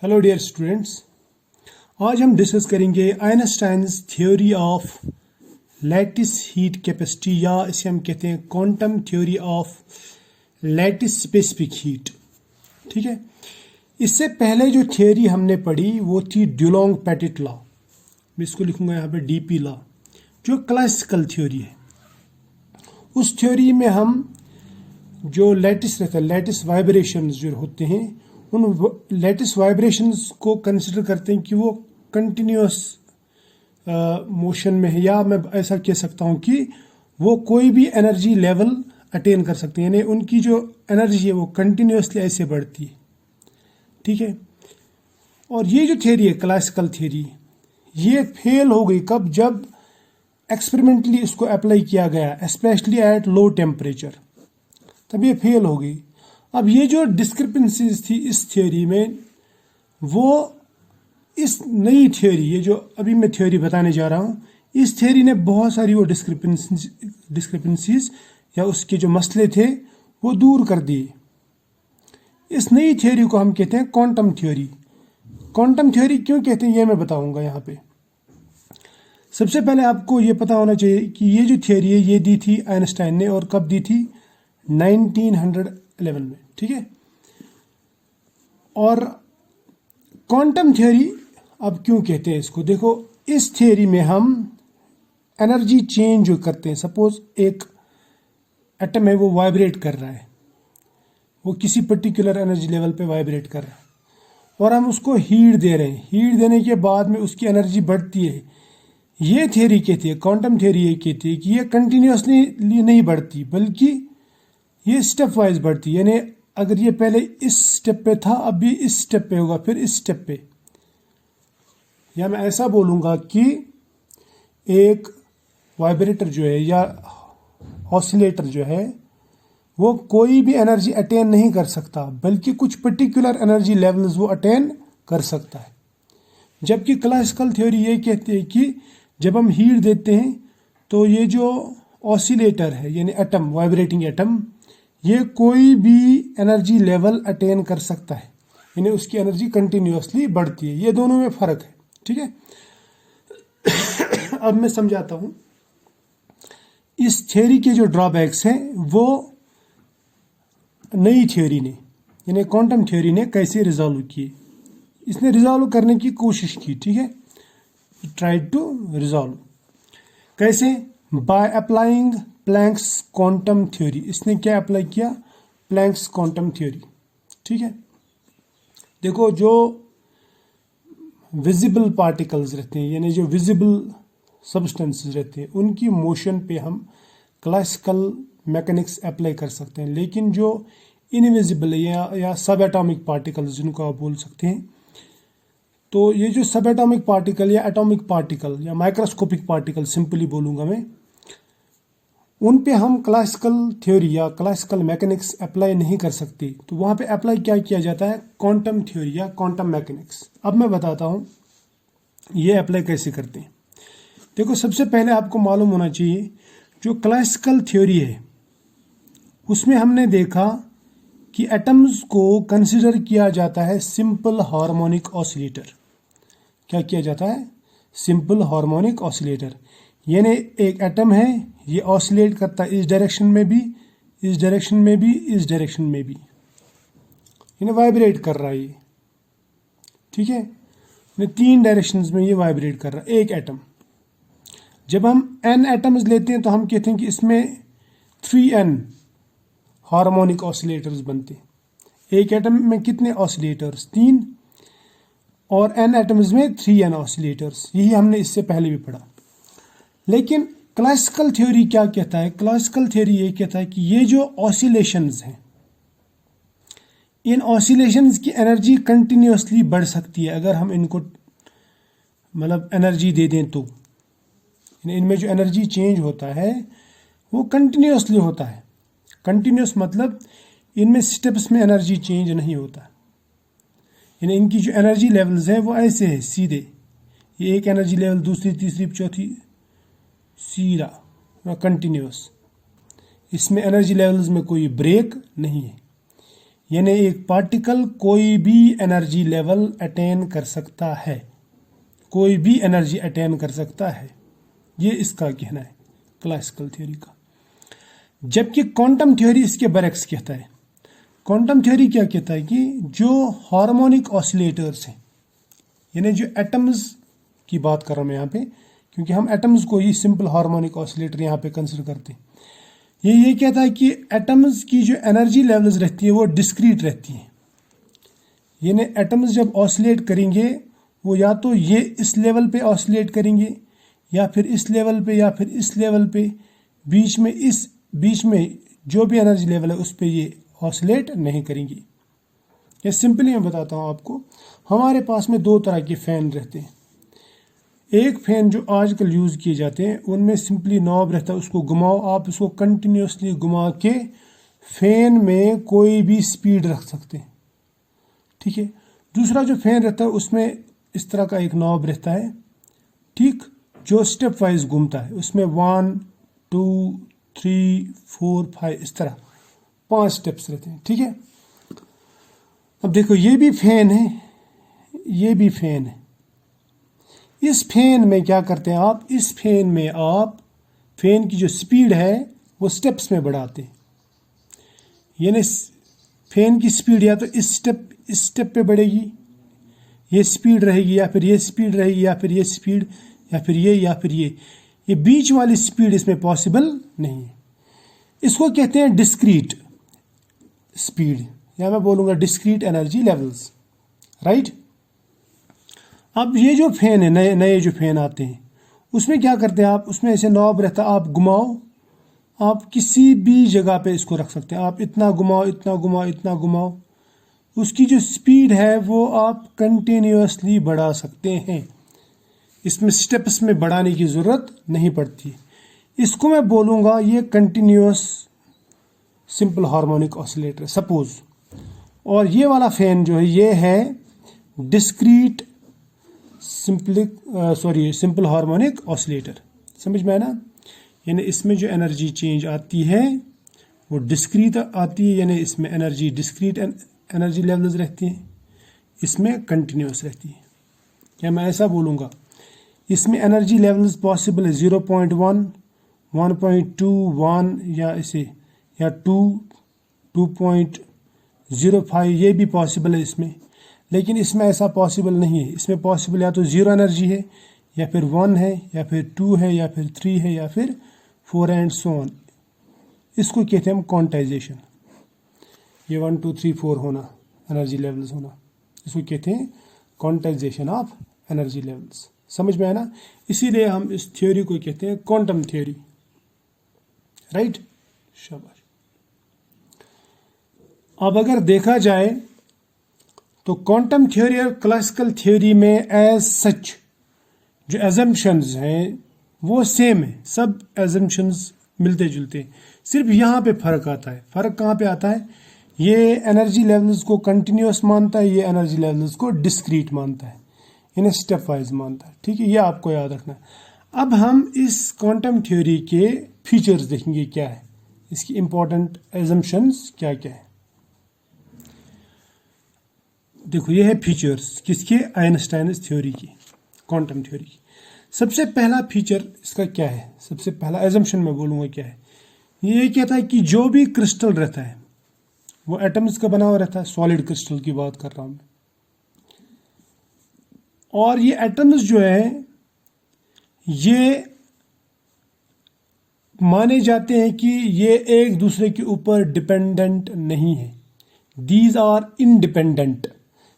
Hello dear students, आज हम discuss करेंगे Einstein's theory of lattice heat capacity या इसे हम कहते हैं quantum theory of lattice specific heat. ठीक है, इससे पहले जो थ्योरी हमने पढ़ी वो थी ड्यूलोंग पेटिट लॉ। मैं इसको लिखूंगा यहाँ पे डीपी लॉ, जो क्लासिकल थ्योरी है। उस थ्योरी में हम जो लैटिस रहता है, लैटिस वाइब्रेशंस जो होते हैं, उन लैटिस वाइब्रेशंस को कंसिडर करते हैं कि वो कंटिन्यूस मोशन में है, या मैं ऐसा कह सकता हूँ कि वो कोई भी एनर्जी लेवल अटेन कर सकते हैं, यानी उनकी जो एनर्जी है वो कंटिन्यूसली ऐसे बढ़ती है। ठीक है, और ये जो थ्योरी है क्लासिकल थ्योरी, ये फेल हो गई कब? जब एक्सपेरिमेंटली इसको अप्लाई किया गया, स्पेशली एट लो टेम्परेचर, तब ये फेल हो गई। अब ये जो डिस्क्रिपेंसीज थी इस थ्योरी में, वो इस नई थ्योरी, ये जो अभी मैं थ्योरी बताने जा रहा हूँ, इस थ्योरी ने बहुत सारी वो डिस्क्रिपेंसीज या उसके जो मसले थे वो दूर कर दिए। इस नई थ्योरी को हम कहते हैं क्वांटम थ्योरी। क्वांटम थ्योरी क्यों कहते हैं ये मैं बताऊंगा यहाँ पे। सबसे पहले आपको ये पता होना चाहिए कि ये जो थ्योरी है ये दी थी आइंस्टाइन ने, और कब दी थी? 1911 में। ठीक है, और क्वांटम थ्योरी अब क्यों कहते हैं इसको? देखो, इस थ्योरी में हम एनर्जी चेंज जो करते हैं, सपोज एक एटम है वो वाइब्रेट कर रहा है, वो किसी पर्टिकुलर एनर्जी लेवल पे वाइब्रेट कर रहा है, और हम उसको हीट दे रहे हैं। हीट देने के बाद में उसकी एनर्जी बढ़ती है। ये थ्योरी कहती है, क्वांटम थ्योरी ये कहती है कि ये कंटिन्यूसली नहीं बढ़ती, बल्कि ये स्टेप वाइज बढ़ती है। यानी अगर ये पहले इस स्टेप पे था, अब भी इस स्टेप पे होगा, फिर इस स्टेप पे। या मैं ऐसा बोलूँगा कि एक वाइब्रेटर जो है या ऑसिलेटर जो है, वो कोई भी एनर्जी अटेन नहीं कर सकता, बल्कि कुछ पर्टिकुलर एनर्जी लेवल्स वो अटेन कर सकता है। जबकि क्लासिकल थ्योरी ये कहती है कि जब हम हीट देते हैं तो ये जो ऑसिलेटर है, यानी एटम, वाइब्रेटिंग एटम, ये कोई भी एनर्जी लेवल अटेन कर सकता है, यानी उसकी एनर्जी कंटिन्यूसली बढ़ती है। ये दोनों में फर्क है। ठीक है, अब मैं समझाता हूं इस थ्योरी के जो ड्रॉबैक्स हैं वो नई थ्योरी ने, यानी क्वांटम थ्योरी ने कैसे रिजॉल्व किए। इसने रिजॉल्व करने की कोशिश की। ठीक है, ट्राई टू रिजॉल्व। कैसे? By applying Planck's quantum theory. इसने क्या अप्लाई किया? Planck's quantum theory. ठीक है, देखो, जो विजिबल पार्टिकल्स रहते हैं, यानी जो विजिबल सब्सटेंसेस रहते हैं, उनकी मोशन पे हम क्लासिकल मैकेनिक्स अप्लाई कर सकते हैं। लेकिन जो इनविजिबल या सब एटॉमिक पार्टिकल्स जिनको आप बोल सकते हैं, तो ये जो सब एटॉमिक पार्टिकल या एटॉमिक पार्टिकल या माइक्रोस्कोपिक पार्टिकल, सिंपली बोलूँगा मैं, उन पे हम क्लासिकल थ्योरी या क्लासिकल मैकेनिक्स अप्लाई नहीं कर सकते। तो वहाँ पे अप्लाई क्या किया जाता है? क्वांटम थ्योरी या क्वांटम मैकेनिक्स। अब मैं बताता हूँ ये अप्लाई कैसे करते हैं। देखो, सबसे पहले आपको मालूम होना चाहिए जो क्लासिकल थ्योरी है उसमें हमने देखा कि एटम्स को कंसिडर किया जाता है सिंपल हार्मोनिक ऑसिलेटर। क्या किया जाता है? Simple harmonic oscillator. यानी एक एटम है, ये ऑसिलेट करता है इस डायरेक्शन में भी, इस डायरेक्शन में भी, इस डायरेक्शन में भी, यानी वाइब्रेट कर रहा है ये। ठीक है, यानी 3 डायरेक्शंस में ये वाइब्रेट कर रहा है एक एटम। जब हम n एटम्स लेते हैं तो हम कहते हैं कि इसमें 3n हार्मोनिक ऑसिलेटर्स बनते हैं। एक एटम में कितने ऑसिलेटर्स? 3, और n एटम्स में 3n ऑसिलेटर्स। यही हमने इससे पहले भी पढ़ा। लेकिन क्लासिकल थ्योरी क्या कहता है? क्लासिकल थ्योरी ये कहता है कि ये जो ऑसिलेशंस हैं, इन ऑसिलेशंस की एनर्जी कंटिन्यूसली बढ़ सकती है अगर हम इनको मतलब एनर्जी दे दें तो। इनमें जो एनर्जी चेंज होता है वो कंटिन्यूसली होता है। कंटिन्यूस मतलब इनमें स्टेप्स में एनर्जी चेंज नहीं होता, यानी इनकी जो एनर्जी लेवल्स हैं वो ऐसे है सीधे। ये एक एनर्जी लेवल, दूसरी, तीसरी, चौथी, सीधा कंटिन्यूस। इसमें एनर्जी लेवल्स में कोई ब्रेक नहीं है। यानी एक पार्टिकल कोई भी एनर्जी लेवल अटेन कर सकता है, कोई भी एनर्जी अटेन कर सकता है, ये इसका कहना है क्लासिकल थ्योरी का। जबकि क्वांटम थ्योरी इसके बरक्स कहता है। क्वांटम थ्योरी क्या कहता है कि जो हार्मोनिक ऑसिलेटर्स हैं, यानी जो एटम्स की बात कर रहा हूं मैं यहाँ पे, क्योंकि हम एटम्स को ही सिंपल हार्मोनिक ऑसिलेटर यहाँ पे कंसिडर करते हैं। ये कहता है कि एटम्स की जो एनर्जी लेवल्स रहती है वो डिस्क्रीट रहती है, यानी एटम्स जब ऑसिलेट करेंगे वो या तो ये इस लेवल पे ऑसिलेट करेंगे या फिर इस लेवल पे या फिर इस लेवल पे, बीच में जो भी एनर्जी लेवल है उस पे ये ऑसिलेट नहीं करेंगी। ये सिंपली मैं बताता हूँ आपको। हमारे पास में दो तरह के फैन रहते हैं। एक फैन जो आजकल यूज़ किए जाते हैं उनमें सिंपली नॉब रहता है, उसको घुमाओ, आप उसको कंटिन्यूसली घुमा के फैन में कोई भी स्पीड रख सकते हैं, ठीक है। दूसरा जो फैन रहता है उसमें इस तरह का एक नॉब रहता है, ठीक, जो स्टेप वाइज घूमता है, उसमें 1 2 3 4 5 इस तरह 5 स्टेप्स रहते हैं, ठीक है। अब देखो ये भी फैन है, ये भी फैन है। इस फैन में क्या करते हैं आप, इस फैन में आप फैन की जो स्पीड है वो स्टेप्स में बढ़ाते हैं, यानी फैन की स्पीड या तो इस स्टेप पे बढ़ेगी, ये स्पीड रहेगी, या फिर ये स्पीड रहेगी, या फिर ये स्पीड, या फिर ये बीच वाली स्पीड इसमें पॉसिबल नहीं है। इसको कहते हैं डिस्क्रीट स्पीड, या मैं बोलूँगा डिस्क्रीट एनर्जी लेवल्स, राइट। अब ये जो फैन है, नए जो फैन आते हैं उसमें क्या करते हैं आप, उसमें ऐसे नॉब रहता है, आप घुमाओ, आप किसी भी जगह पे इसको रख सकते हैं, आप इतना घुमाओ इतना घुमाओ इतना घुमाओ, उसकी जो स्पीड है वो आप कंटिन्यूसली बढ़ा सकते हैं, इसमें स्टेप्स में बढ़ाने की ज़रूरत नहीं पड़ती। इसको मैं बोलूँगा ये continuous simple harmonic oscillator suppose. और ये वाला फैन जो है ये है डिस्क्रीट सिंपल हार्मोनिक ऑसिलेटर। समझ में आया ना, यानी इसमें जो एनर्जी चेंज आती है वो डिस्क्रीट आती है, यानी इसमें एनर्जी डिस्क्रीट एनर्जी लेवल्स रहती हैं, इसमें कंटिन्यूस रहती है। या मैं ऐसा बोलूँगा, इसमें एनर्जी लेवल्स पॉसिबल है 0.1 1.2 1 या 2 2.05, ये भी पॉसिबल है इसमें, लेकिन इसमें ऐसा पॉसिबल नहीं है। इसमें पॉसिबल या तो 0 एनर्जी है, या फिर 1 है, या फिर 2 है, या फिर 3 है, या फिर 4 एंड सो ऑन। इसको कहते हैं हम क्वांटाइजेशन। ये 1 2 3 4 होना, एनर्जी लेवल्स होना, इसको कहते हैं क्वांटाइजेशन ऑफ एनर्जी लेवल्स। समझ में आया ना, इसीलिए हम इस थ्योरी को कहते हैं क्वांटम थ्योरी, राइट। शाबाश। अब अगर देखा जाए तो क्वांटम थ्योरी और क्लासिकल थ्योरी में एज सच जो एजम्पशंस हैं वो सेम है, सब एजम्पशंस मिलते जुलते हैं, सिर्फ यहाँ पे फर्क आता है। फर्क कहाँ पे आता है, ये एनर्जी लेवल्स को कंटिन्यूस मानता है, ये एनर्जी लेवल्स को डिस्क्रीट मानता है, इन्हें स्टेप वाइज मानता है, ठीक है। ये आपको याद रखना है। अब हम इस क्वांटम थ्योरी के फीचर्स देखेंगे, क्या है इसकी इंपॉर्टेंट एजम्पशंस क्या क्या है। देखो ये है फीचर्स किसके, आइंस्टाइन थ्योरी की, क्वांटम थ्योरी की। सबसे पहला फीचर इसका क्या है, सबसे पहला एजम्पशन मैं बोलूँगा क्या है, ये कहता है कि जो भी क्रिस्टल रहता है वो एटम्स का बना हुआ रहता है, सॉलिड क्रिस्टल की बात कर रहा हूँ मैं। और ये एटम्स जो है ये माने जाते हैं कि ये एक दूसरे के ऊपर डिपेंडेंट नहीं है, these are independent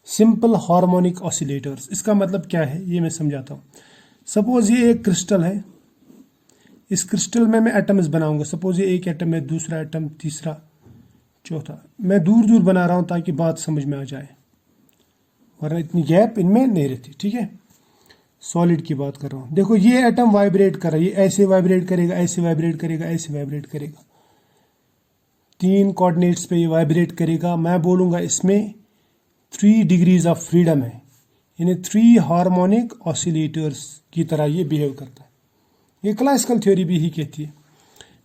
simple harmonic oscillators. इसका मतलब क्या है ये मैं समझाता हूँ। सपोज ये एक क्रिस्टल है, इस क्रिस्टल में मैं एटम्स बनाऊंगा, सपोज ये एक एटम है, दूसरा एटम, तीसरा, चौथा, मैं दूर दूर बना रहा हूँ ताकि बात समझ में आ जाए, वरना इतनी गैप इनमें नहीं रहती, ठीक है। सॉलिड की बात कर रहा हूँ। देखो ये एटम वाइब्रेट कर रहा है, ये ऐसे वाइब्रेट करेगा, ऐसे वाइब्रेट करेगा, ऐसे वाइब्रेट करेगा, 3 कोऑर्डिनेट्स पे ये वाइब्रेट करेगा। मैं बोलूँगा इसमें 3 डिग्रीज ऑफ फ्रीडम है, यानी 3 हार्मोनिक ऑसिलेटर्स की तरह ये बिहेव करता है। ये क्लासिकल थ्योरी भी ही कहती है।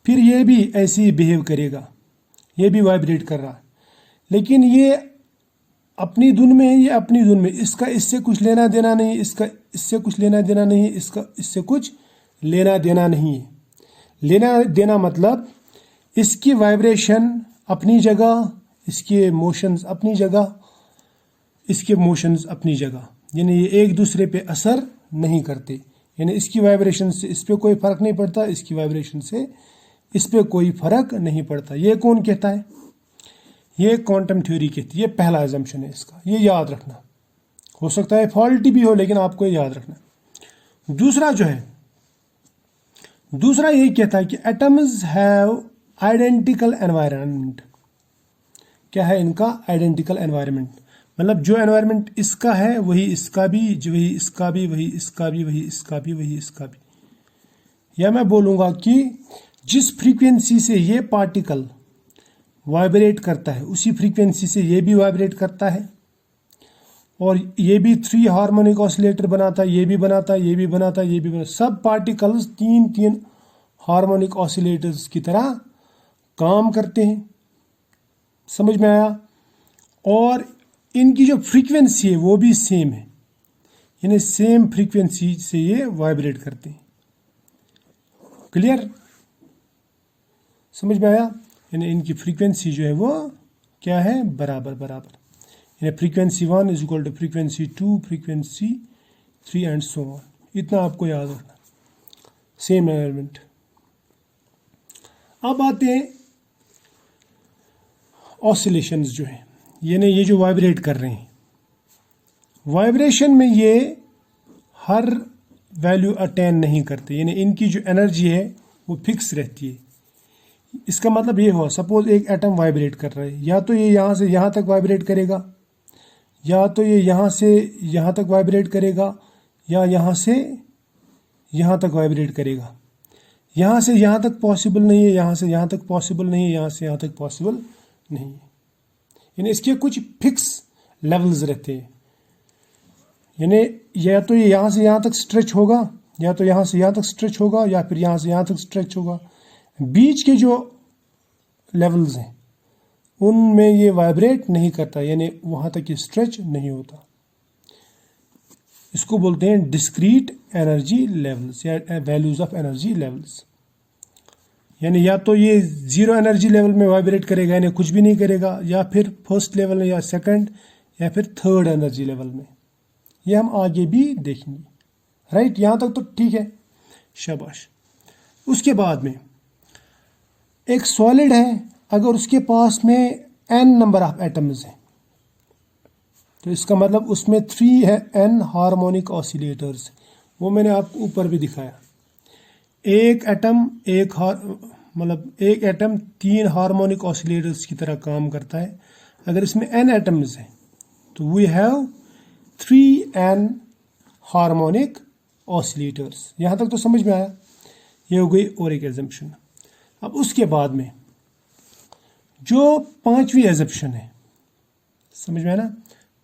फिर ये भी ऐसे ही बिहेव करेगा, ये भी वाइब्रेट कर रहा है, लेकिन ये अपनी धुन में है, ये अपनी धुन में, इसका इससे कुछ लेना देना नहीं, इसका इससे कुछ लेना देना नहीं, इसका इससे कुछ लेना देना नहीं है। लेना देना मतलब इसकी वाइब्रेशन अपनी जगह, इसके मोशंस अपनी जगह, इसके मोशंस अपनी जगह, यानी ये एक दूसरे पे असर नहीं करते। यानी इसकी वाइब्रेशन से इस पे कोई फर्क नहीं पड़ता, इसकी वाइब्रेशन से इस पे कोई फर्क नहीं पड़ता। ये कौन कहता है? ये क्वांटम थ्योरी कहती है। ये पहला एजम्पशन है इसका, ये याद रखना। हो सकता है फॉल्टी भी हो, लेकिन आपको ये याद रखना। दूसरा जो है, दूसरा यही कहता है कि एटम्स हैव आइडेंटिकल एनवायरनमेंट। क्या है इनका? Identical environment. मतलब जो एनवायरनमेंट इसका है वही इसका भी, जो वही इसका भी, वही इसका भी, वही इसका भी, वही इसका भी। या मैं बोलूंगा कि जिस फ्रीक्वेंसी से ये पार्टिकल वाइब्रेट करता है उसी फ्रीक्वेंसी से ये भी वाइब्रेट करता है, और ये भी 3 हार्मोनिक ऑसिलेटर बनाता है, ये भी बनाता है, ये भी बनाता है, ये भी बनाता है। सब पार्टिकल्स 3 हार्मोनिक ऑसिलेटर्स की तरह काम करते हैं। समझ में आया? और इनकी जो फ्रीक्वेंसी है वो भी सेम है, यानी सेम फ्रीक्वेंसी से ये वाइब्रेट करते हैं। क्लियर? समझ में आया? यानी इनकी फ्रीक्वेंसी जो है वो क्या है? बराबर बराबर। यानी frequency 1 is equal to frequency 2, frequency 3 and so on. इतना आपको याद रखना। Same element. अब आते हैं ऑसिलेशंस जो है, यानी ये जो वाइब्रेट कर रहे हैं, वाइब्रेशन में ये हर वैल्यू अटेन नहीं करते, यानी इनकी जो एनर्जी है वो फिक्स रहती है। इसका मतलब ये हुआ, सपोज एक एटम वाइब्रेट कर रहा है, या तो ये यहाँ से यहाँ तक वाइब्रेट करेगा, या तो ये यहाँ से यहाँ तक वाइब्रेट करेगा, या यहाँ से यहाँ तक वाइब्रेट करेगा। यहाँ से यहाँ तक पॉसिबल नहीं है, यहाँ से यहाँ तक पॉसिबल नहीं है, यहाँ से यहाँ तक पॉसिबल नहीं है। यानी इसके कुछ फिक्स लेवल्स रहते हैं। यानी या तो ये यहाँ से यहाँ तक स्ट्रेच होगा, या तो यहाँ से यहाँ तक स्ट्रेच होगा, या फिर यहाँ से यहाँ तक स्ट्रेच होगा। बीच के जो लेवल्स हैं उनमें ये वाइब्रेट नहीं करता, यानी वहाँ तक ये स्ट्रेच नहीं होता। इसको बोलते हैं डिस्क्रीट एनर्जी लेवल्स या वैल्यूज ऑफ एनर्जी लेवल्स। यानी या तो ये 0 एनर्जी लेवल में वाइब्रेट करेगा, यानी कुछ भी नहीं करेगा, या फिर फर्स्ट लेवल में, या सेकंड, या फिर थर्ड एनर्जी लेवल में। ये हम आगे भी देखेंगे। राइट? यहाँ तक तो ठीक है, शाबाश। उसके बाद में एक सॉलिड है, अगर उसके पास में n नंबर ऑफ एटम्स हैं, तो इसका मतलब उसमें 3 है n हार्मोनिक ऑसिलेटर्स। वो मैंने आपको ऊपर भी दिखाया। एक एटम एक एटम 3 हार्मोनिक ऑसिलेटर्स की तरह काम करता है। अगर इसमें n एटम्स हैं तो we have 3n harmonic oscillators. यहाँ तक तो समझ में आया? ये हो गई और एक एजम्पशन। अब उसके बाद में जो 5वीं एजम्पशन है, समझ में आया ना?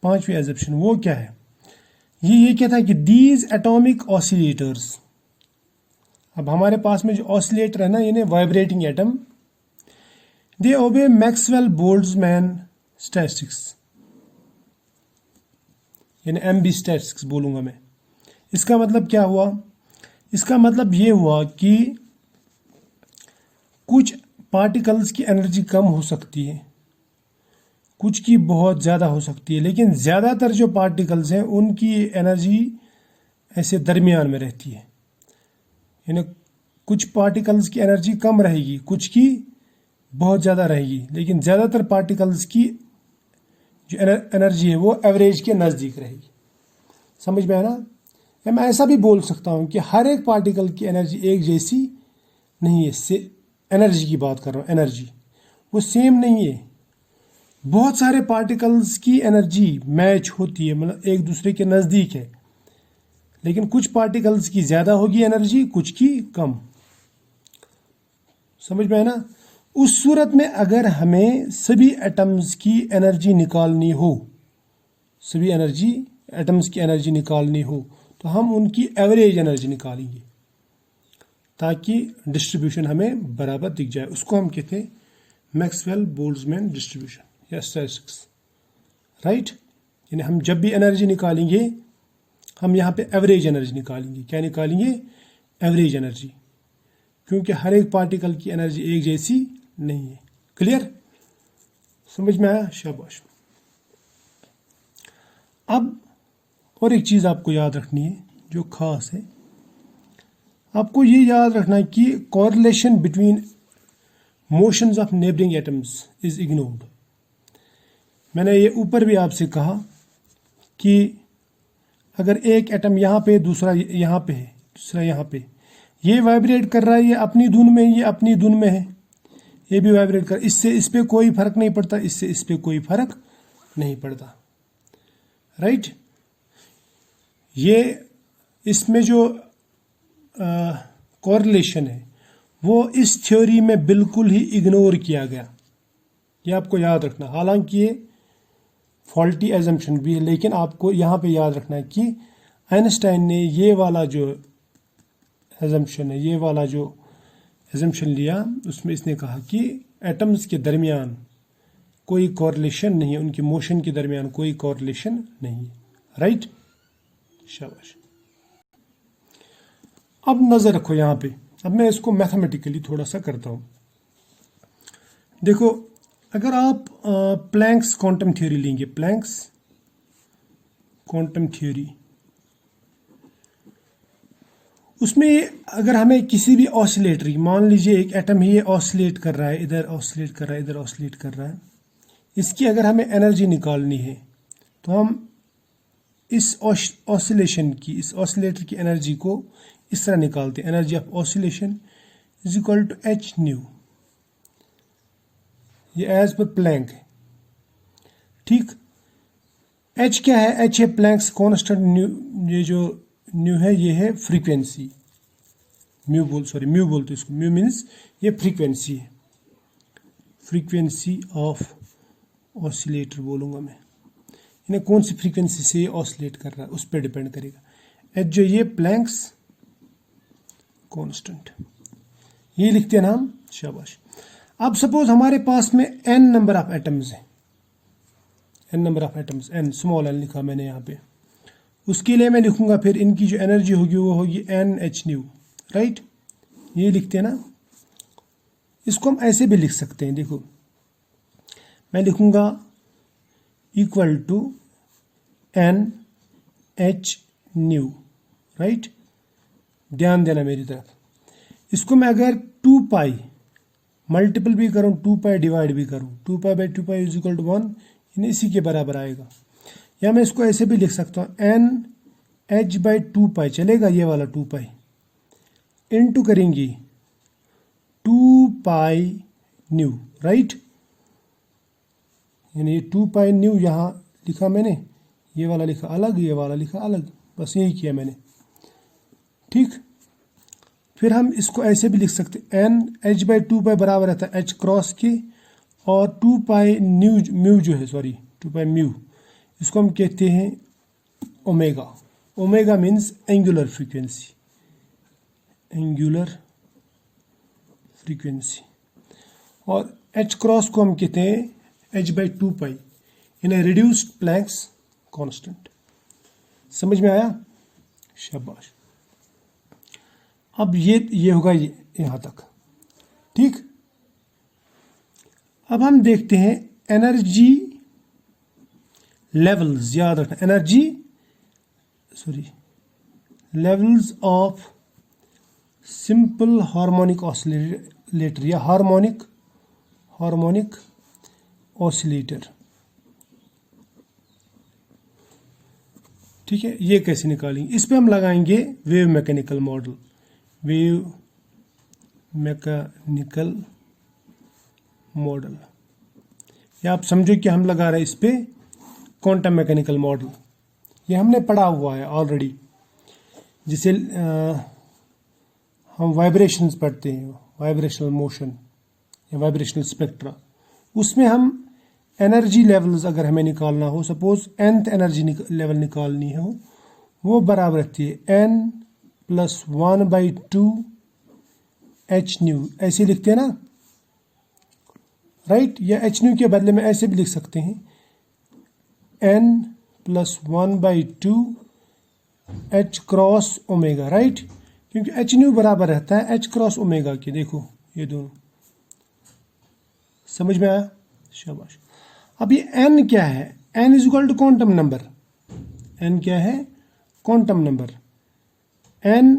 5वीं एजम्पशन वो क्या है? ये कहता है कि दीज एटॉमिक ऑसिलेटर्स। अब हमारे पास में जो ऑसिलेटर है ना, यानी वाइब्रेटिंग एटम, दे ओबे मैक्सवेल बोल्ट्जमैन स्टैटिस्टिक्स, यानी MB स्टैटिस्टिक्स बोलूंगा मैं। इसका मतलब क्या हुआ? इसका मतलब ये हुआ कि कुछ पार्टिकल्स की एनर्जी कम हो सकती है, कुछ की बहुत ज़्यादा हो सकती है, लेकिन ज़्यादातर जो पार्टिकल्स हैं उनकी एनर्जी ऐसे दरमियान में रहती है। यानी कुछ पार्टिकल्स की एनर्जी कम रहेगी, कुछ की बहुत ज़्यादा रहेगी, लेकिन ज़्यादातर पार्टिकल्स की जो एनर्जी है वो एवरेज के नज़दीक रहेगी। समझ में आया ना? या मैं ऐसा भी बोल सकता हूँ कि हर एक पार्टिकल की एनर्जी एक जैसी नहीं है। एनर्जी की बात कर रहा हूँ, एनर्जी वो सेम नहीं है। बहुत सारे पार्टिकल्स की एनर्जी मैच होती है, मतलब एक दूसरे के नज़दीक है, लेकिन कुछ पार्टिकल्स की ज़्यादा होगी एनर्जी, कुछ की कम। समझ में है ना? उस सूरत में अगर हमें सभी एटम्स की एनर्जी निकालनी हो, सभी एटम्स की एनर्जी निकालनी हो, तो हम उनकी एवरेज एनर्जी निकालेंगे ताकि डिस्ट्रीब्यूशन हमें बराबर दिख जाए। उसको हम कहते हैं मैक्सवेल बोल्ट्जमैन डिस्ट्रीब्यूशन। या स्टैटिस्टिक्स, राइट। यानी हम जब भी एनर्जी निकालेंगे हम यहाँ पे एवरेज एनर्जी निकालेंगे। क्या निकालेंगे? एवरेज एनर्जी, क्योंकि हर एक पार्टिकल की एनर्जी एक जैसी नहीं है। क्लियर? समझ में आया? शाबाश। अब और एक चीज़ आपको याद रखनी है जो खास है, आपको ये याद रखना है कि correlation between motions of neighbouring atoms is ignored. मैंने ये ऊपर भी आपसे कहा कि अगर एक एटम यहाँ पे, दूसरा यहाँ पे है, दूसरा यहाँ पे, ये वाइब्रेट कर रहा है, ये अपनी धुन में, ये अपनी धुन में है, ये भी वाइब्रेट कर, इससे इस पे कोई फर्क नहीं पड़ता, इससे इस पे कोई फर्क नहीं पड़ता, राइट। ये इसमें जो कोरिलेशन है वो इस थ्योरी में बिल्कुल ही इग्नोर किया गया। ये आपको याद रखना। हालांकि ये फॉल्टी एजम्पशन भी है, लेकिन आपको यहाँ पे याद रखना है कि आइंस्टाइन ने ये वाला जो एजम्पशन है, ये वाला जो एजम्पशन लिया, उसमें इसने कहा कि एटम्स के दरमियान कोई कोरिलेशन नहीं है, उनके मोशन के दरमियान कोई कोरिलेशन नहीं है, राइट। शाबाश। अब नज़र रखो यहाँ पे। अब मैं इसको मैथमेटिकली थोड़ा सा करता हूँ। देखो, अगर आप प्लैंक्स क्वांटम थ्योरी लेंगे, प्लैंक्स क्वांटम थ्योरी, उसमें अगर हमें किसी भी ऑसिलेटरी, मान लीजिए एक एटम ही ये ऑसिलेट कर रहा है, इधर ऑसिलेट कर रहा है, इधर ऑसिलेट कर रहा है, इसकी अगर हमें एनर्जी निकालनी है तो हम इस ऑसिलेशन की, इस ऑसिलेटर की एनर्जी को इस तरह निकालते हैं। Energy of oscillation is equal to H nu. ये एज पर प्लैंक है, ठीक। एच क्या है? एच है प्लैंक्स कांस्टेंट। न्यू, ये जो न्यू है ये है फ्रीक्वेंसी। म्यू बोलते इसको। म्यू मीन्स ये फ्रीक्वेंसी है, फ्रीक्वेंसी ऑफ ऑसिलेटर बोलूंगा मैं। इन्हें कौन सी फ्रीक्वेंसी से ये ऑसिलेट कर रहा है उस पर डिपेंड करेगा। एच जो ये प्लैंक्स कांस्टेंट, ये लिखते हैं ना हम। शाबाश। अब सपोज हमारे पास में n नंबर ऑफ एटम्स है, n नंबर of atoms, n small n लिखा मैंने यहाँ पे। उसके लिए मैं लिखूंगा फिर इनकी जो एनर्जी होगी वो होगी NH न्यू, राइट। ये लिखते हैं ना। इसको हम ऐसे भी लिख सकते हैं। देखो, मैं लिखूंगा equal to NH nu, right. ध्यान देना मेरी तरफ। इसको मैं अगर 2 पाई मल्टीपल भी करूं, 2 पाई डिवाइड भी करूं, 2 pi by 2 pi is equal to 1, यानी इसी के बराबर आएगा। या मैं इसको ऐसे भी लिख सकता हूं, NH बाई 2 पाई चलेगा, ये वाला 2 पाई इंटू करेंगे 2 पाई न्यू, राइट। यानी ये 2 पाई न्यू यहाँ लिखा मैंने, ये वाला लिखा अलग, ये वाला लिखा अलग, बस यही किया मैंने, ठीक। फिर हम इसको ऐसे भी लिख सकते, NH बाई 2 पाई बराबर रहता है H क्रॉस के, और 2 पाई म्यू जो है, 2 पाई म्यू, इसको हम कहते हैं omega. Omega means angular frequency, angular frequency. और H क्रॉस को हम कहते हैं H by 2 pi in A reduced Planck's constant. समझ में आया? शाबाश। अब ये होगा यहां तक, ठीक। अब हम देखते हैं एनर्जी लेवल्स। याद रखना, energy levels of simple harmonic oscillator या हार्मोनिक ऑसिलेटर, ठीक है। ये कैसे निकालेंगे? इस पे हम लगाएंगे wave mechanical model, wave mechanical model, या आप समझो कि हम लगा रहे हैं इस पे क्वांटम मैकेनिकल मॉडल। ये हमने पढ़ा हुआ है ऑलरेडी। जिसे हम वाइब्रेशंस पढ़ते हैं, वाइब्रेशनल मोशन या वाइब्रेशनल स्पेक्ट्रा, उसमें हम एनर्जी लेवल्स अगर हमें निकालना हो, सपोज nth एनर्जी लेवल निकालनी हो, वो बराबर रहती है n plus 1 by 2 H new. ऐसे लिखते हैं ना, राइट। या एच न्यू के बदले में ऐसे भी लिख सकते हैं n plus 1/2 H cross omega, right, क्योंकि एच न्यू बराबर रहता है एच क्रॉस ओमेगा के। देखो ये दोनों समझ में आया, शाबाश। अब ये n क्या है, n is equal to quantum number. n क्या है, क्वांटम नंबर। n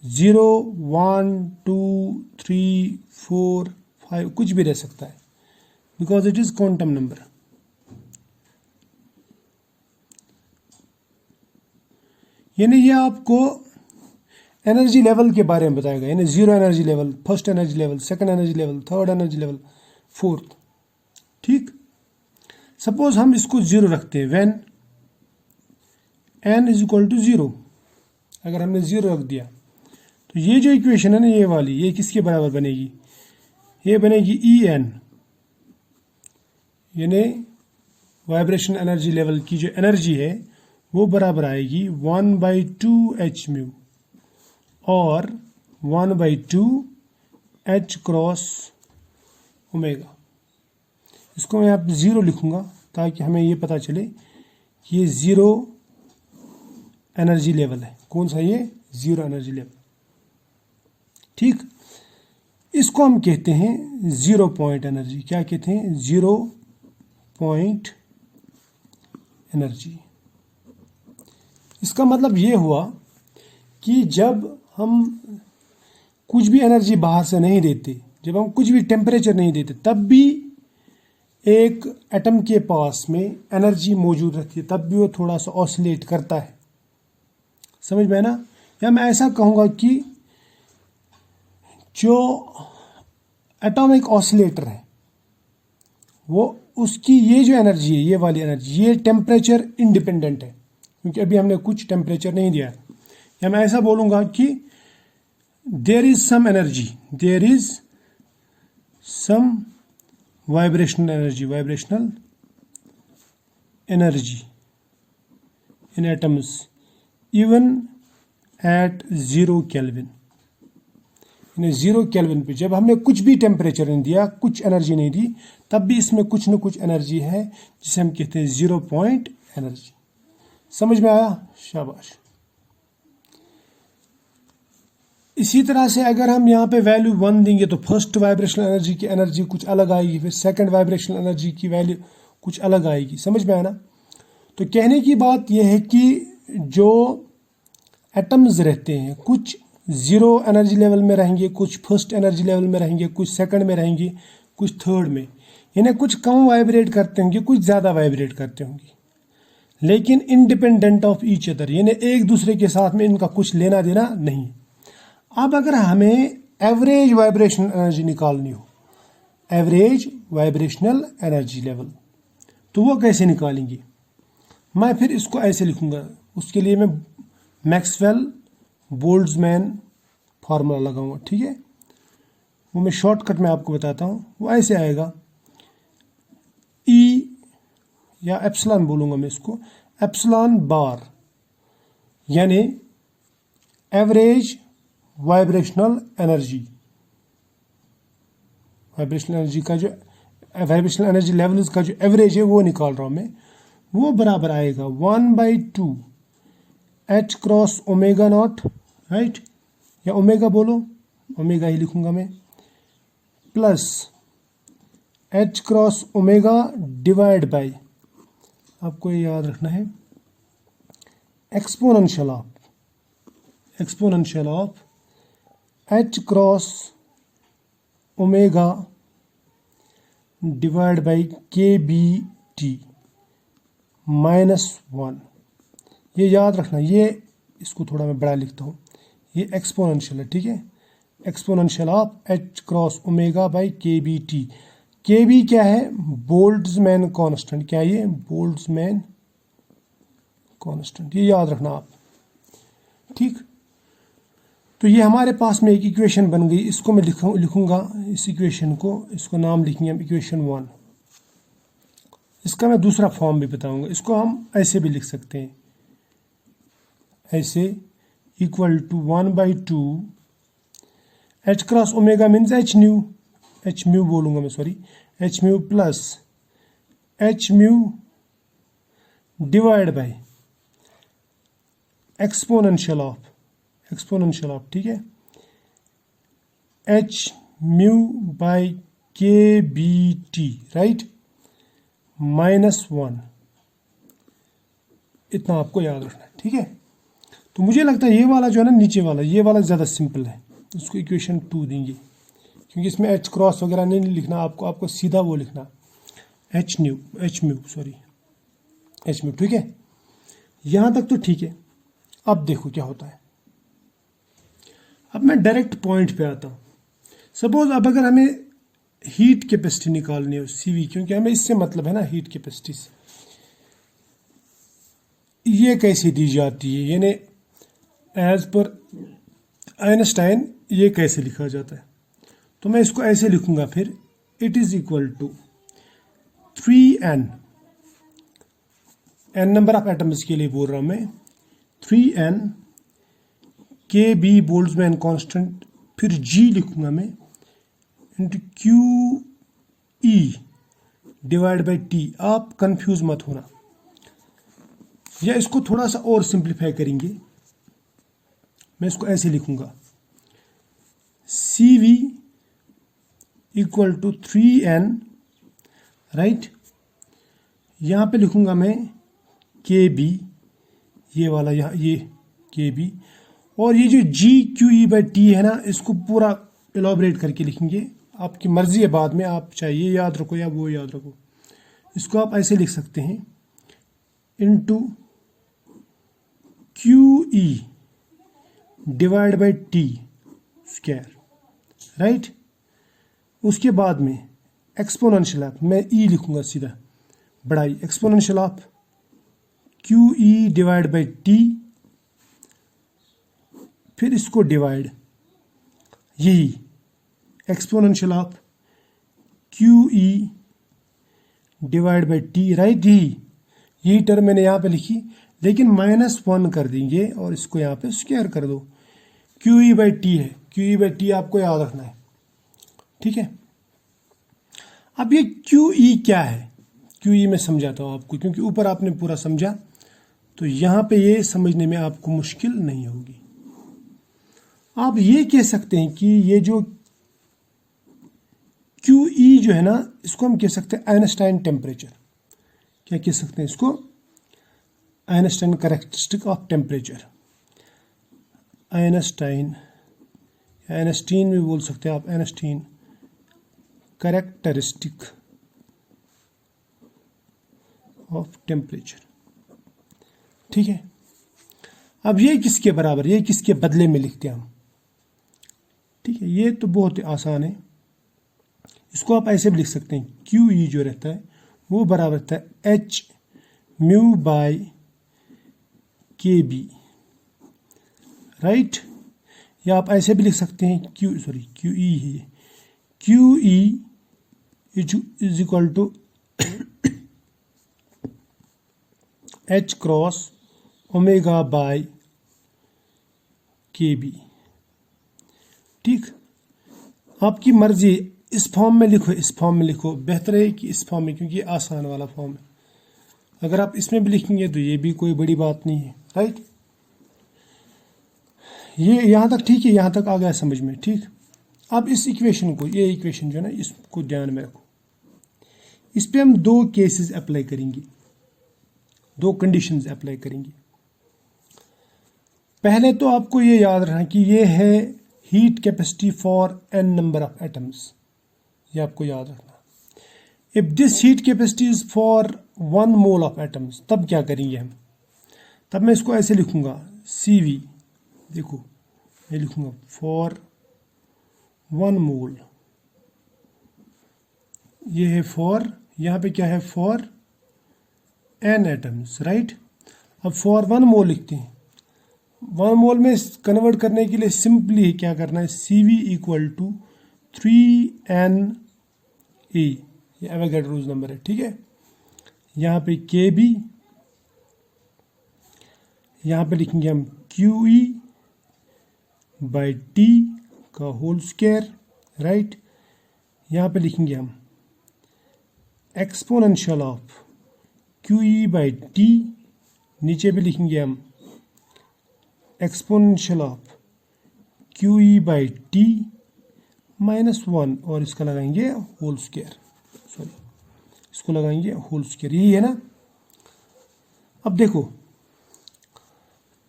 0 1 2 3 4 5 कुछ भी रह सकता है, because it is quantum number. यानी ये आपको एनर्जी लेवल के बारे में बताएगा, यानी zero energy level, first energy level, second energy level, third energy level, fourth. ठीक, सपोज हम इसको जीरो रखते हैं, when n is equal to zero. अगर हमने जीरो रख दिया तो ये जो इक्वेशन है ना, ये वाली, ये किसके बराबर बनेगी, ये बनेगी En, यानी वाइब्रेशन एनर्जी लेवल की जो एनर्जी है वो बराबर आएगी 1/2 एच म्यू और 1/2 एच क्रॉस ओमेगा। इसको मैं यहाँ पे जीरो लिखूंगा ताकि हमें ये पता चले कि ये जीरो एनर्जी लेवल है। कौन सा, ये जीरो एनर्जी लेवल। ठीक, इसको हम कहते हैं जीरो पॉइंट एनर्जी। क्या कहते हैं, जीरो पॉइंट एनर्जी। इसका मतलब ये हुआ कि जब हम कुछ भी एनर्जी बाहर से नहीं देते, जब हम कुछ भी टेम्परेचर नहीं देते, तब भी एक एटम के पास में एनर्जी मौजूद रहती है, तब भी वो थोड़ा सा ऑसिलेट करता है। समझ में ना। या मैं ऐसा कहूँगा कि जो एटॉमिक ऑसिलेटर है वो, उसकी ये जो एनर्जी है, ये वाली एनर्जी, ये टेम्परेचर इंडिपेंडेंट है, क्योंकि अभी हमने कुछ टेम्परेचर नहीं दिया। या मैं ऐसा बोलूँगा कि there is some energy, there is some vibrational energy, vibrational energy in atoms even at 0 kelvin. यानी 0 केल्विन पे जब हमने कुछ भी टेम्परेचर नहीं दिया, कुछ एनर्जी नहीं दी, तब भी इसमें कुछ न कुछ एनर्जी है जिसे हम कहते हैं जीरो पॉइंट एनर्जी। समझ में आया, शाबाश। इसी तरह से अगर हम यहाँ पे वैल्यू 1 देंगे तो फर्स्ट वाइब्रेशनल एनर्जी की एनर्जी कुछ अलग आएगी, फिर सेकंड वाइब्रेशनल एनर्जी की वैल्यू कुछ अलग आएगी। समझ में आया ना। तो कहने की बात यह है कि जो एटम्स रहते हैं, कुछ जीरो एनर्जी लेवल में रहेंगे, कुछ फर्स्ट एनर्जी लेवल में रहेंगे, कुछ सेकंड में रहेंगे, कुछ थर्ड में। यानी कुछ कम वाइब्रेट करते होंगे, कुछ ज़्यादा वाइब्रेट करते होंगे, लेकिन इंडिपेंडेंट ऑफ ईच अदर, यानी एक दूसरे के साथ में इनका कुछ लेना देना नहीं। अब अगर हमें एवरेज वाइब्रेशनल एनर्जी निकालनी हो, एवरेज वाइब्रेशनल एनर्जी लेवल, तो वो कैसे निकालेंगे। मैं फिर इसको ऐसे लिखूंगा, उसके लिए मैं मैक्सवेल बोल्ट्जमैन फार्मूला लगाऊंगा। ठीक है, वो मैं शॉर्टकट में आपको बताता हूँ। वो ऐसे आएगा, ई या एप्सिलॉन बोलूंगा मैं इसको, एप्सिलॉन बार, यानी average vibrational energy, vibrational energy का जो वाइब्रेशनल एनर्जी लेवल का जो एवरेज है वो निकाल रहा हूं मैं। वो बराबर आएगा 1/2 H cross omega naught, right, या ओमेगा बोलो, ओमेगा ही लिखूंगा मैं, plus H cross omega divide by, आपको ये याद रखना है, exponential of H cross omega divide by के बी टी -1। ये याद रखना, ये इसको थोड़ा मैं बड़ा लिखता हूँ, ये एक्सपोनेंशियल है। ठीक है, exponential of H cross omega by के बी टी। के बी क्या है, बोल्ट्जमैन कांस्टेंट। क्या ये, बोल्ट्जमैन कांस्टेंट, ये याद रखना आप। ठीक, तो ये हमारे पास में एक इक्वेशन बन गई। इसको मैं लिखूंगा इस इक्वेशन को, इसको नाम लिखेंगे हम इक्वेशन 1। इसका मैं दूसरा फॉर्म भी बताऊंगा। इसको हम ऐसे भी लिख सकते हैं, ऐसे, equal to 1/2 H cross omega means H nu, H mu बोलूँगा मैं, sorry, H mu plus H mu divide by exponential of, ठीक है, H mu by K B T, right, -1, इतना आपको याद रखना है, ठीक है। तो मुझे लगता है ये वाला जो है ना, नीचे वाला, ये वाला ज़्यादा सिंपल है, उसको इक्वेशन 2 देंगे, क्योंकि इसमें एच क्रॉस वगैरह नहीं लिखना आपको सीधा वो लिखना एच म्यू, ठीक है। यहाँ तक तो ठीक है। अब देखो क्या होता है। अब मैं डायरेक्ट पॉइंट पे आता हूँ। सपोज अब अगर हमें हीट कैपेसिटी निकालनी है सीवी, क्योंकि हमें इससे मतलब है ना हीट कैपेसिटी से, ये कैसे दी जाती है, यानी एज पर आइंस्टाइन ये कैसे लिखा जाता है। तो मैं इसको ऐसे लिखूंगा, फिर it is equal to 3n, n नंबर ऑफ एटम्स के लिए बोल रहा हूं मैं, 3n K B Boltzmann constant, फिर g लिखूंगा मैं into Q E divide by T. आप कंफ्यूज मत होना, या इसको थोड़ा सा और सिंप्लीफाई करेंगे, मैं इसको ऐसे लिखूंगा, C V equal to 3n, right, यहां पे लिखूंगा मैं के बी, ये वाला यहाँ, ये के बी, और ये जो G Q E by T है ना, इसको पूरा एलॉबरेट करके लिखेंगे, आपकी मर्जी है, बाद में आप चाहे ये याद रखो या वो याद रखो। इसको आप ऐसे लिख सकते हैं, into Q E divide by T square, right. उसके बाद में एक्सपोनेंशियल ऑफ, मैं ई लिखूंगा सीधा, बड़ाई, exponential of Q E divide by T, फिर इसको डिवाइड, यही exponential of Q E divide by T, right, यही टर्म मैंने यहाँ पे लिखी, लेकिन -1 कर देंगे और इसको यहाँ पे स्क्वायर कर दो। क्यू ई बाई टी है, क्यू ई बाई टी आपको याद रखना है, ठीक है। अब ये क्यू ई क्या है, क्यू ई मैं समझाता हूँ आपको, क्योंकि ऊपर आपने पूरा समझा, तो यहाँ पे ये समझने में आपको मुश्किल नहीं होगी। आप ये कह सकते हैं कि ये जो क्यू ई जो है ना, इसको हम कह सकते हैं आइंस्टाइन टेम्परेचर। क्या कह सकते हैं इसको? Einstein characteristic of temperature, Einstein, Einstein भी बोल सकते हैं आप, आइंस्टीन कैरेक्टरिस्टिक ऑफ टेम्परेचर, ठीक है। अब ये किसके बराबर, ये किसके बदले में लिखते हैं हम, ठीक है। ये तो बहुत ही आसान है, इसको आप ऐसे भी लिख सकते हैं, क्यू ई जो रहता है वो बराबर रहता है H mu by K B, right. या आप ऐसे भी लिख सकते हैं क्यू ई है, Q E is equal to H cross omega by K B, ठीक। आपकी मर्जी, इस फॉर्म में लिखो, इस फॉर्म में लिखो, बेहतर है कि इस फॉर्म में, क्योंकि ये आसान वाला फॉर्म है। अगर आप इसमें भी लिखेंगे तो ये भी कोई बड़ी बात नहीं है, राइट। ये यहाँ तक ठीक है, यहाँ तक आ गया समझ में, ठीक। अब इस इक्वेशन को, ये इक्वेशन जो है ना, इसको ध्यान में रखो। इस पे हम दो केसेस अप्लाई करेंगे, दो कंडीशंस अप्लाई करेंगे। पहले तो आपको ये याद रखना कि ये है हीट कैपेसिटी फॉर n नंबर ऑफ एटम्स, ये आपको याद रखना। If this heat capacity is for 1 mole of atoms, तब क्या करेंगे हम? तब मैं इसको ऐसे लिखूंगा, CV, देखो मैं लिखूंगा फॉर 1 मोल, ये है फॉर, यहाँ पे क्या है, फॉर n एटम्स, राइट। अब फॉर 1 मोल लिखते हैं, 1 मोल में कन्वर्ट करने के लिए सिंपली क्या करना है, CV इक्वल टू 3NA, ये एवोगैड्रोस नंबर है, ठीक है। यहाँ पे KB, यहाँ पे लिखेंगे हम QE बाई T का होल स्क्वायर, राइट। यहाँ पे लिखेंगे हम exponential of Q E by T, नीचे भी लिखेंगे हम exponential of Q E by T -1, और इसका लगाएंगे होल स्क्वायर, सॉरी इसको लगाएंगे होल स्क्वायर, यही है ना। अब देखो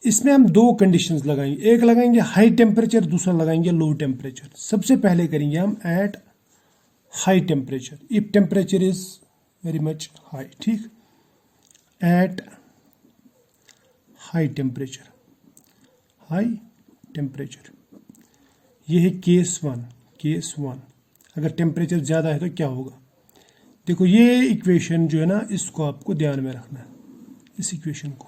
इसमें हम दो कंडीशंस लगाएंगे, एक लगाएंगे हाई टेम्परेचर, दूसरा लगाएंगे लो टेम्परेचर। सबसे पहले करेंगे हम at high temperature, if temperature is very much high, ठीक, at high temperature, high temperature, ये है केस वन। अगर टेम्परेचर ज़्यादा है तो क्या होगा, देखो ये इक्वेशन जो है ना, इसको आपको ध्यान में रखना है, इस इक्वेशन को,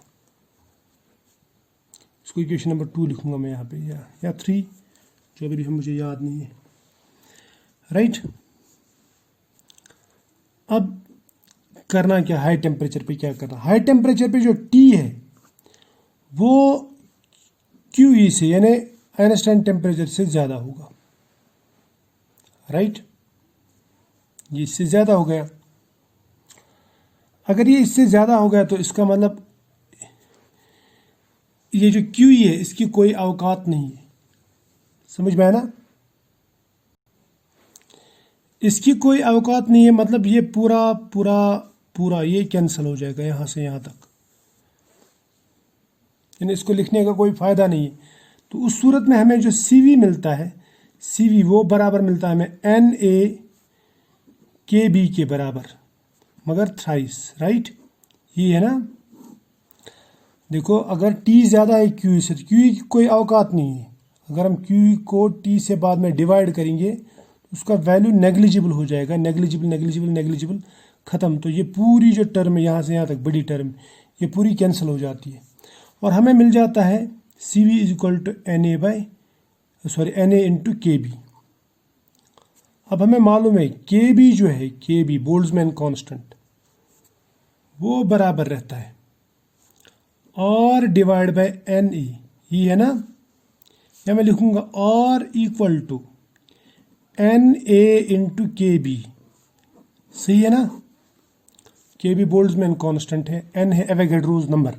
इसको इक्वेशन नंबर 2 लिखूंगा मैं यहाँ पे, या 3, जो अभी भी मुझे याद नहीं है, राइट। अब करना क्या, हाई टेम्परेचर पे क्या करना, हाई टेम्परेचर पे जो टी है वो क्यू ई से यानी आइंस्टाइन टेम्परेचर से ज़्यादा होगा, राइट, ये इससे ज़्यादा हो गया। अगर ये इससे ज़्यादा हो गया तो इसका मतलब ये जो क्यू ई है इसकी कोई औकात नहीं है, समझ में आया ना, इसकी कोई औकात नहीं है, मतलब ये पूरा पूरा पूरा ये कैंसिल हो जाएगा यहाँ से यहाँ तक, यानी इसको लिखने का कोई फायदा नहीं है। तो उस सूरत में हमें जो CV मिलता है, CV वो बराबर मिलता है हमें NA/KB के बराबर, मगर थ्राइस, राइट, ये है ना। देखो अगर T ज़्यादा है QE से, तो QE की कोई औकात नहीं है, अगर हम QE को T से बाद में डिवाइड करेंगे तो उसका वैल्यू नेग्लिजिबल हो जाएगा, नेग्लिजिबल ख़त्म। तो ये पूरी जो टर्म है यहाँ से यहाँ तक बड़ी टर्म, ये पूरी कैंसिल हो जाती है और हमें मिल जाता है CV = NA × KB। अब हमें मालूम है KB जो है, KB बोल्ट्जमैन कांस्टेंट, वो बराबर रहता है R डिवाइड बाय NE, ये है ना, या मैं लिखूंगा R = NA × KB, सही है ना। KB बोल्ट्जमैन कांस्टेंट है, N है एवोगैड्रोस नंबर,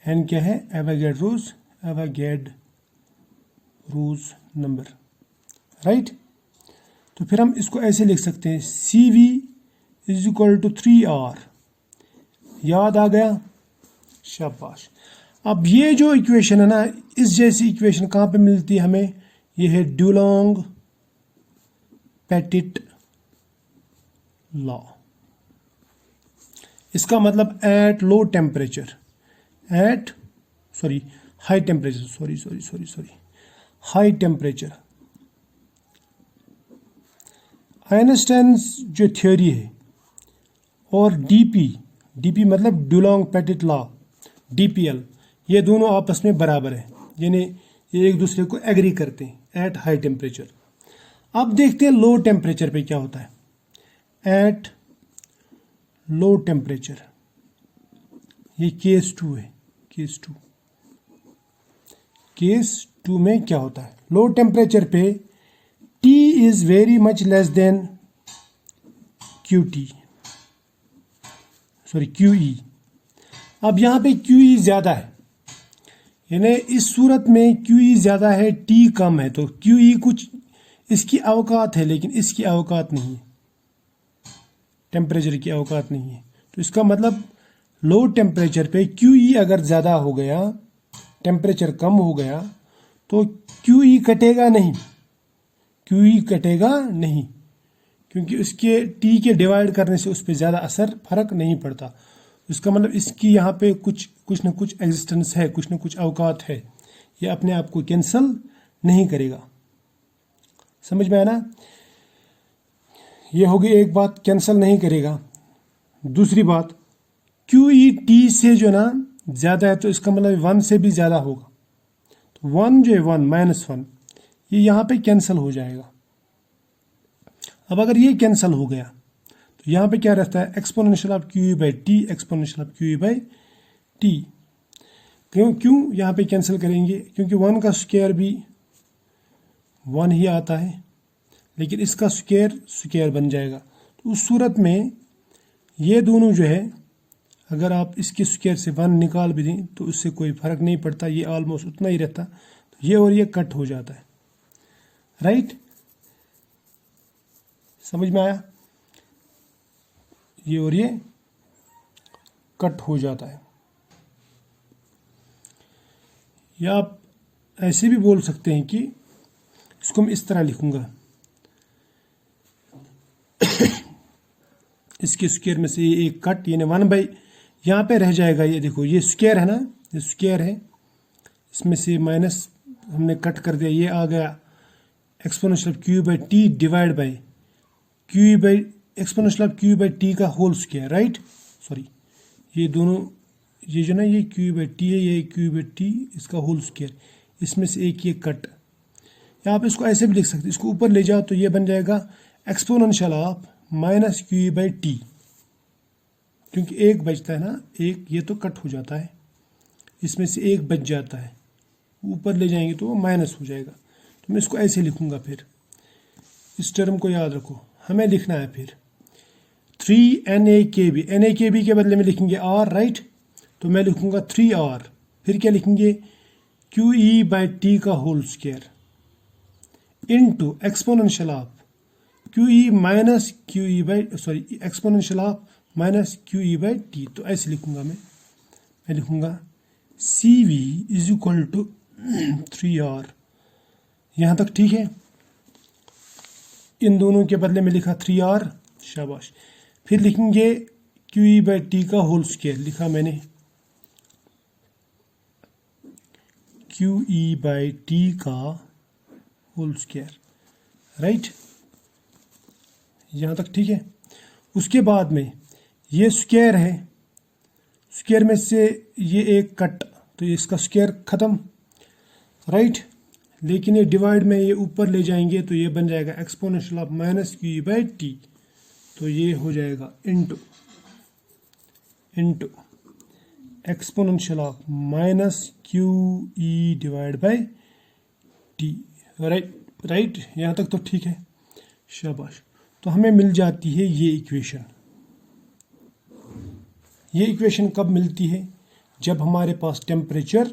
N क्या है, एवोगैड्रोस नंबर, राइट। तो फिर हम इसको ऐसे लिख सकते हैं CV = 3R, याद आ गया, शाबाश। अब ये जो इक्वेशन है ना, इस जैसी इक्वेशन कहाँ पे मिलती है हमें, ये है डुलोंग पेटिट लॉ। इसका मतलब at low temperature, high temperature, high temperature, Einstein जो थ्योरी है और डीपी मतलब डुलोंग पेटिट लॉ, DPL, ये दोनों आपस में बराबर है, यानी ये एक दूसरे को एग्री करते हैं एट हाई टेम्परेचर। अब देखते हैं लो टेम्परेचर पे क्या होता है, एट लो टेम्परेचर, ये केस 2 है, केस 2 में क्या होता है, लो टेम्परेचर पे T is very much less than QE। अब यहाँ पे QE ज़्यादा है, यानी इस सूरत में QE ज़्यादा है, T कम है, तो QE कुछ इसकी औकात है लेकिन इसकी औकात नहीं है, टेम्परेचर की औकात नहीं है। तो इसका मतलब लो टेम्परेचर पे QE अगर ज़्यादा हो गया, टेम्परेचर कम हो गया, तो QE कटेगा नहीं, क्योंकि उसके T के डिवाइड करने से उस पर ज़्यादा फर्क नहीं पड़ता। इसका मतलब इसकी यहाँ पे कुछ ना कुछ एग्जिस्टेंस है, कुछ ना कुछ औकात है, ये अपने आप को कैंसिल नहीं करेगा, समझ में आया ना। ये होगी एक बात, कैंसिल नहीं करेगा। दूसरी बात, QE T से जो ना ज़्यादा है तो इसका मतलब 1 से भी ज़्यादा होगा, तो 1 जो है 1 ये यहाँ पे कैंसिल हो जाएगा। अब अगर ये कैंसिल हो गया तो यहाँ पे क्या रहता है, exponential of QE by T। क्यों यहाँ पे कैंसिल करेंगे, क्योंकि 1 का स्क्वायर भी 1 ही आता है, लेकिन इसका स्क्वायर स्क्वायर बन जाएगा। तो उस सूरत में ये दोनों जो है, अगर आप इसके स्क्वायर से 1 निकाल भी दें तो उससे कोई फ़र्क नहीं पड़ता, ये ऑलमोस्ट उतना ही रहता। तो ये और ये कट हो जाता है, राइट? समझ में आया? ये और ये कट हो जाता है। या आप ऐसे भी बोल सकते हैं कि इसको मैं इस तरह लिखूंगा, इसके स्क्वायर में से ये एक कट, यानी 1/, यहाँ पे रह जाएगा। ये देखो, ये स्क्वायर है ना, ये स्क्वायर है, इसमें से माइनस हमने कट कर दिया, ये आ गया exponential of Q by T divide by Q by exponential of Q by T का होल स्क्वायर, राइट? सॉरी, ये दोनों, ये जो ना, ये क्यू बाई टी है, ये क्यू बाई टी, इसका होल स्क्वायर, इसमें से एक ये कट। या आप इसको ऐसे भी लिख सकते हैं, इसको ऊपर ले जाओ तो ये बन जाएगा exponential of minus Q by T, क्योंकि एक बचता है ना, एक ये तो कट हो जाता है, इसमें से एक बच जाता है, ऊपर ले जाएंगे तो वो माइनस हो जाएगा। तो मैं इसको ऐसे लिखूंगा। फिर इस टर्म को याद रखो, हमें लिखना है फिर 3NAKB, NAKB के बदले में लिखेंगे R, राइट? तो मैं लिखूंगा 3R, फिर क्या लिखेंगे, QE बाई टी का whole square into exponential of QE minus QE by, sorry, exponential of minus QE by T. तो ऐसे लिखूंगा मैं लिखूंगा CV is equal to 3R। यहाँ तक ठीक है? इन दोनों के बदले में लिखा 3R, शाबाश। फिर लिखेंगे QE बाई टी का होल स्क्वायर, लिखा मैंने QE बाई टी का होल स्क्वायर, राइट? यहाँ तक ठीक है? उसके बाद में ये स्क्वायर है, स्क्वायर में से ये एक कट, तो इसका स्क्वायर खत्म, राइट? लेकिन ये डिवाइड में ये ऊपर ले जाएंगे तो ये बन जाएगा exponential of minus Q by T. तो ये हो जाएगा into exponential of minus Q E divide by T, right? यहाँ तक तो ठीक है, शाबाश। तो हमें मिल जाती है ये इक्वेशन। ये इक्वेशन कब मिलती है? जब हमारे पास टेम्परेचर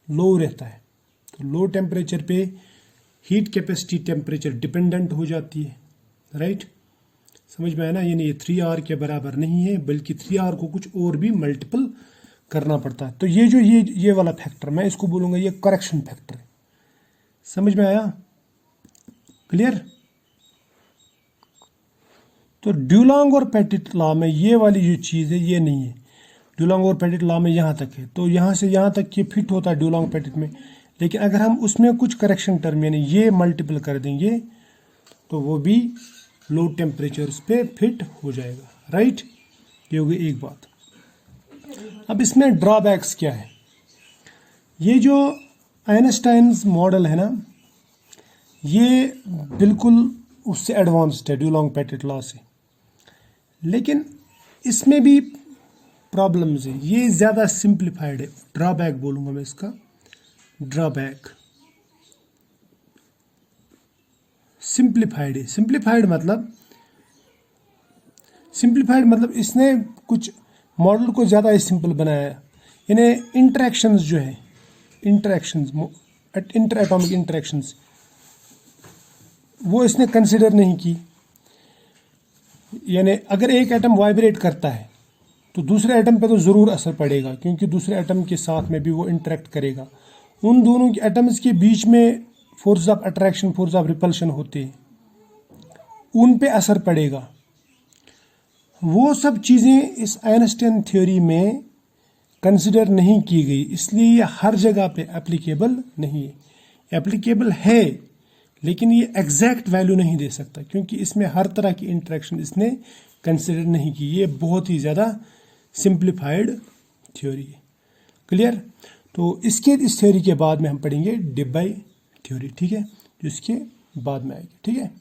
लो रहता है। तो लो टेम्परेचर पे हीट कैपेसिटी टेम्परेचर डिपेंडेंट हो जाती है, राइट? समझ में आया ना? यानी ये 3R के बराबर नहीं है, बल्कि 3R को कुछ और भी मल्टीपल करना पड़ता है। तो ये जो ये वाला फैक्टर, मैं इसको बोलूँगा ये करेक्शन फैक्टर है। समझ में आया? क्लियर? तो ड्यूलॉन्ग और पेटिट लॉ में ये वाली जो चीज़ है ये नहीं है। ड्यूलॉन्ग और पेटिट लॉ में यहाँ तक है, तो यहाँ से यहाँ तक ये फिट होता है ड्यूलॉन्ग पेटिट में। लेकिन अगर हम उसमें कुछ करेक्शन टर्म यानी ये मल्टीपल कर देंगे तो वो भी लो टेम्परेचर्स पे फिट हो जाएगा, राइट? ये होगी एक बात। अब इसमें ड्रॉबैक्स क्या है? ये जो आइंस्टाइन्स मॉडल है ना, ये बिल्कुल उससे एडवांस्ड है ड्यूलॉन्ग पेटिट लॉ से, लेकिन इसमें भी प्रॉब्लम्स है। ये ज़्यादा सिंप्लीफाइड है, ड्रॉबैक बोलूँगा मैं इसका, ड्रॉबैक। सिंप्लीफाइड है, सिंप्लीफाइड मतलब इसने कुछ मॉडल को ज़्यादा सिंपल बनाया है। यानी इंटरेक्शंस जो है, इंटर एटॉमिक इंटरेक्शंस, वो इसने कंसिडर नहीं की। यानी अगर एक एटम वाइब्रेट करता है तो दूसरे एटम पे तो ज़रूर असर पड़ेगा, क्योंकि दूसरे एटम के साथ में भी वो इंटरेक्ट करेगा। उन दोनों के एटम्स के बीच में force of attraction, force of repulsion होते हैं, उन पे असर पड़ेगा। वो सब चीज़ें इस आइंस्टाइन थ्योरी में कंसिडर नहीं की गई, इसलिए ये हर जगह पे एप्लीकेबल नहीं है। एप्लीकेबल है लेकिन ये एग्जैक्ट वैल्यू नहीं दे सकता, क्योंकि इसमें हर तरह की इंटरेक्शन इसने कंसिडर नहीं की। ये बहुत ही ज़्यादा सिंप्लीफाइड थ्योरी है। क्लियर? तो इस थ्योरी के बाद में हम पढ़ेंगे डिब्बाई थ्योरी, ठीक है, जो इसके बाद में आएगी, ठीक है।